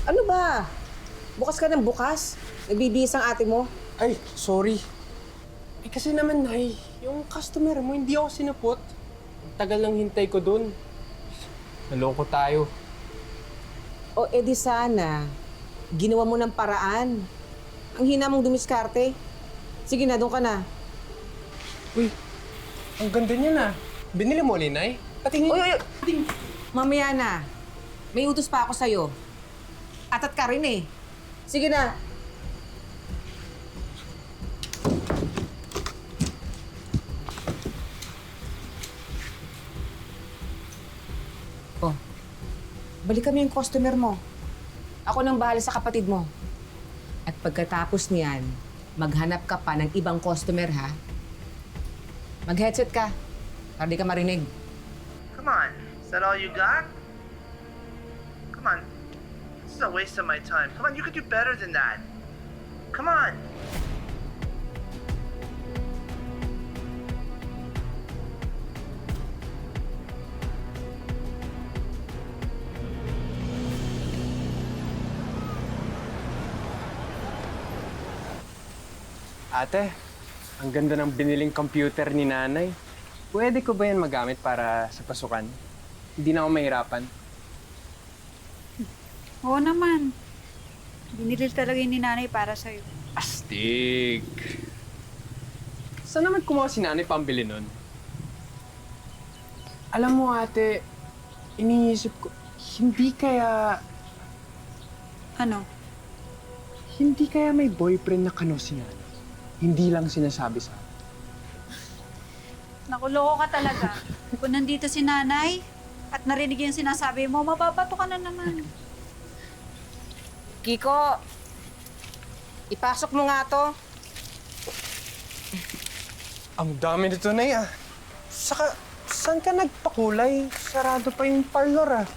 Ano ba? Bukas ka ng bukas. Nagbibihis ang ate mo. Ay, sorry. Eh kasi naman, Nay, yung customer mo, hindi ako sinupot. Ang tagal ng hintay ko dun. Naloko tayo. O edi sana, ginawa mo ng paraan. Ang hina mong dumiskarte. Sige na, doon ka na. Uy, ang ganda niya na. Binili mo ulit, Nay? Patingin. Uy, uy, uy! Mamaya na. May utos pa ako sa'yo. Atat ka rin eh. Sige na. Oh, balik kami yung customer mo. Ako nang bahala sa kapatid mo. At pagkatapos niyan, maghanap ka pa ng ibang customer, ha? Mag-headset ka, para di ka marinig. Come on, is that all you got? Come on. This is a waste of my time. Come on, you could do better than that. Come on. Ate, ang ganda ng biniling computer ni Nanay. Pwede ko ba yan magamit para sa pasukan? Hindi na ako mahirapan. Oo naman. Binili talaga yun ni nanay para sa'yo. Astig! Saan naman kumuha si Nanay pambili nun? Alam mo, ate, iniisip ko, hindi kaya Ano? may boyfriend na kano si Nanay. Hindi lang sinasabi sa akin. Nakuloko ka talaga. Kung nandito si nanay at narinig yung sinasabi mo, mababato ka na naman. Kiko, ipasok mo nga to. Ang dami nito na ah. Saka, saan ka nagpakulay? Sarado pa yung parlor ah.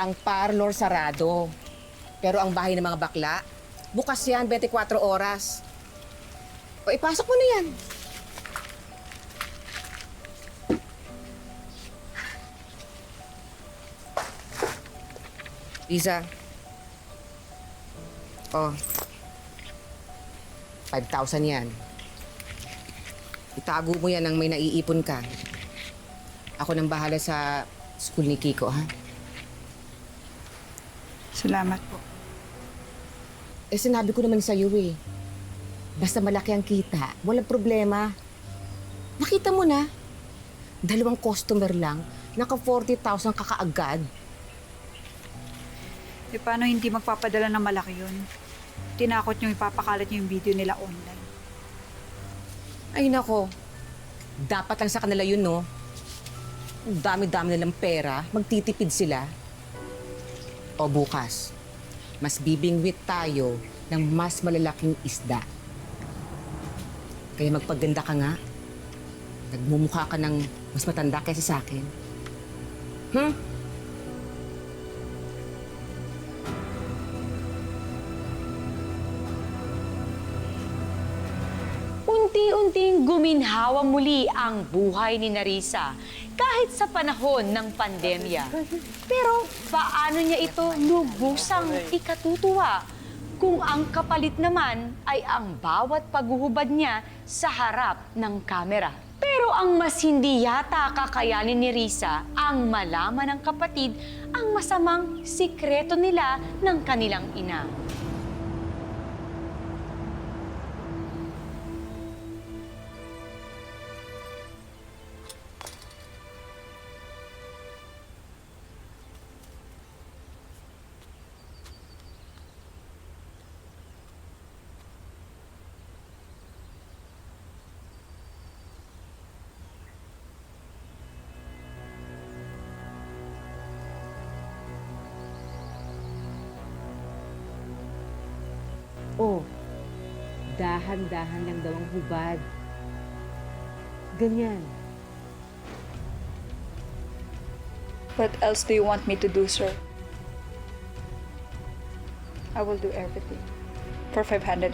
Ang parlor sarado. Pero ang bahay ng mga bakla, bukas yan 24 oras. O ipasok mo na yan. Lisa. Oh. 5,000 yan. Itago mo yan nang may naiipon ka. Ako nang bahala sa school ni Kiko, ha? Salamat po. Eh, sinabi ko naman sa'yo eh. Basta malaki ang kita, walang problema. Nakita mo na. 2 customer lang, naka 40,000 ka kaagad. E paano hindi magpapadala ng malaki yun? Tinakot nyo ipapakalat nyo yung video nila online. Ay nako, dapat lang sa kanila yun, no? Ang dami-dami nilang pera, magtitipid sila. O bukas, mas bibingwit tayo ng mas malalaking isda. Kaya magpaganda ka nga. Nagmumukha ka ng mas matanda kaysa sa akin. Hmm? Unti-unting guminhawa muli ang buhay ni Narisa kahit sa panahon ng pandemya. Pero paano niya ito lubusang ikatutuwa kung ang kapalit naman ay ang bawat paghuhubad niya sa harap ng kamera? Pero ang mas hindi yata kakayanin ni Risa ang malaman ng kapatid ang masamang sikreto nila ng kanilang ina. Oh, dahan-dahan lang daw ang hubad. Ganyan. What else do you want me to do, sir? I will do everything for $500.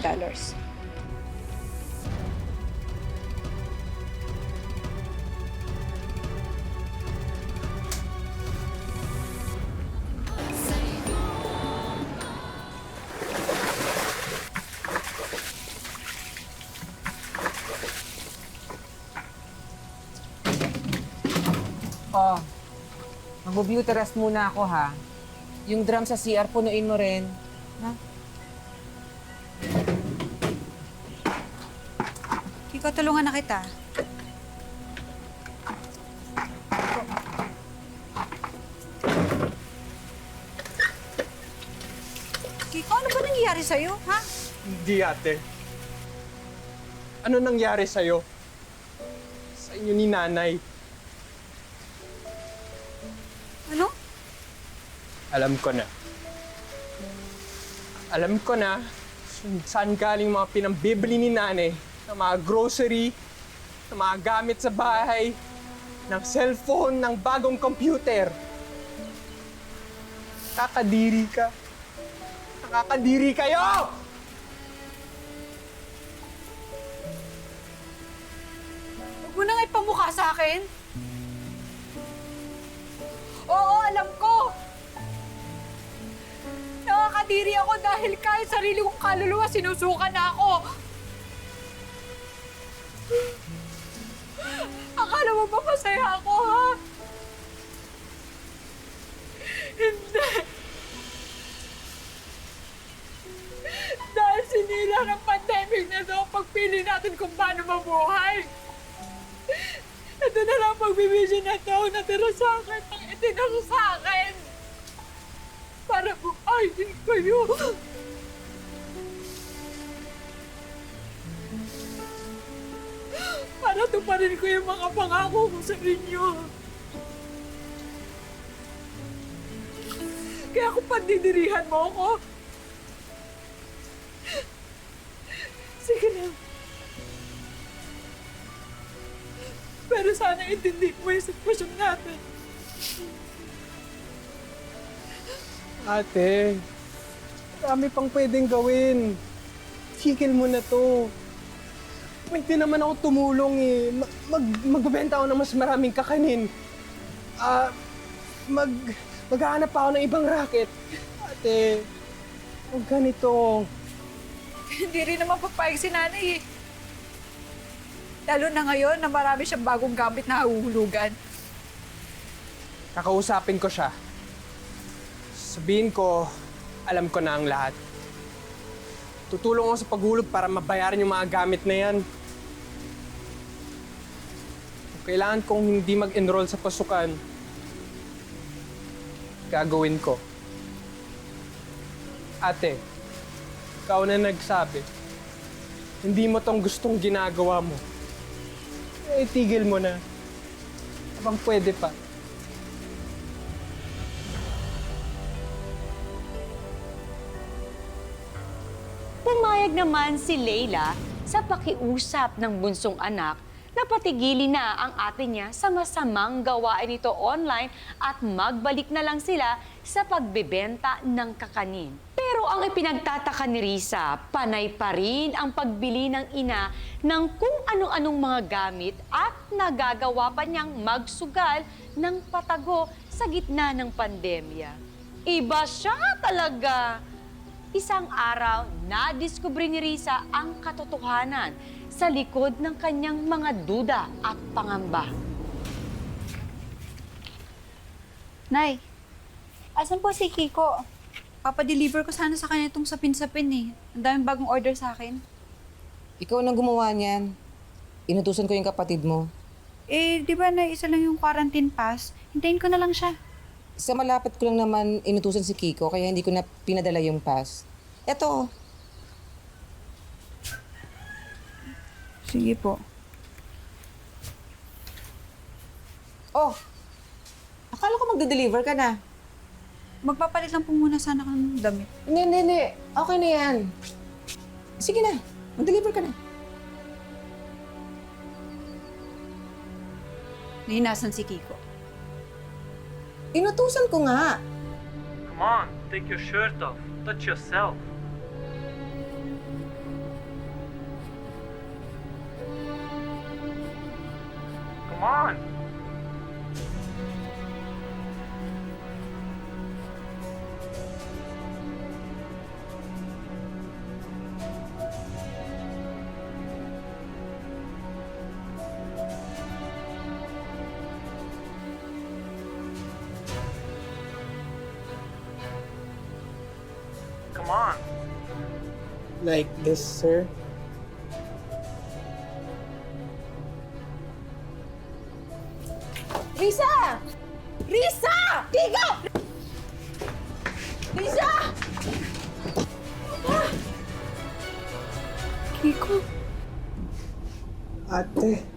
Oh, mag-beauty rest muna ako ha. Yung drum sa CR, punuin mo rin. Ha? Kiko, tulungan na kita. Kiko, ano ba nangyayari sa'yo, ha? Hindi, ate. Ano nangyari sa'yo? Sa inyo ni nanay? Ano? Alam ko na. Alam ko na saan galing mga pinambibili ni nanay ng mga grocery, ng mga gamit sa bahay, ng cellphone, ng bagong computer. Nakakadiri ka. Nakakadiri kayo! Huwag mo nang ipamukha sa akin. Oo, alam ko. Nakakadiri ako dahil kahit sarili kong kaluluwa, sinusuka na ako. Akala mo ba masaya ako, ha? Hindi. Dahil sinira ng pandemic na ito ang pagpili natin kung paano mabuhay. Ito na lang pagbibigyan na ito ang natira sa akin, ang itinaro sa akin. Para buhayin kayo. Para tuparin ko yung mga pangako ko sa inyo. Kaya kung pandidirihan mo ako, sige na. Pero sana intindi mo yung sitwasyon natin. Ate, marami pang pwedeng gawin. Tigil mo na to. Pwede naman ako tumulong eh. Magbebenta ako ng mas maraming kakanin. Maghahanap ako ng ibang racket. Ate, huwag ganito. Hindi rin naman papayag si nanay eh. Lalo na ngayon na marami siyang bagong gamit na hahuhulugan. Kakausapin ko siya. Sabihin ko, alam ko na ang lahat. Tutulong ako sa paghulog para mabayaran yung mga gamit na yan. Kung kailangan kong hindi mag-enroll sa pasukan, gagawin ko. Ate, ikaw na nagsabi, hindi mo tong gustong ginagawa mo. Eh, tigil mo na. Habang pwede pa. Pumayag naman si Leila sa pakiusap ng bunsong anak na patigilin na ang ate niya sa masamang gawain nito online at magbalik na lang sila sa pagbebenta ng kakanin. Pero ang ipinagtataka ni Risa, panay pa rin ang pagbili ng ina ng kung ano-anong mga gamit at nagagawa pa niyang magsugal ng patago sa gitna ng pandemya. Iba siya talaga! Isang araw, nadiskubre ni Risa ang katotohanan sa likod ng kanyang mga duda at pangamba. Nay, asan po si Kiko? Papadeliver ko sana sa kanya itong sapin-sapin eh. Ang daming bagong order sa akin. Ikaw nang gumawa niyan. Inutusan ko yung kapatid mo. Eh, di ba na isa lang yung quarantine pass? Hintayin ko na lang siya. Sa malapit ko lang naman inutusan si Kiko, kaya hindi ko na pinadala yung pass. Eto, Sige po. oh, akala ko magde-deliver ka na. Magpapalit lang po muna sana ako ng damit. Hindi. Okay na yan. Sige na, mag-deliver ka na. Nahinasan si Kiko. Inutusan ko nga. Come on, take your shirt off. Touch yourself. Come on. on. Like this, sir? Risa! Risa! Tiga! Risa! Ate.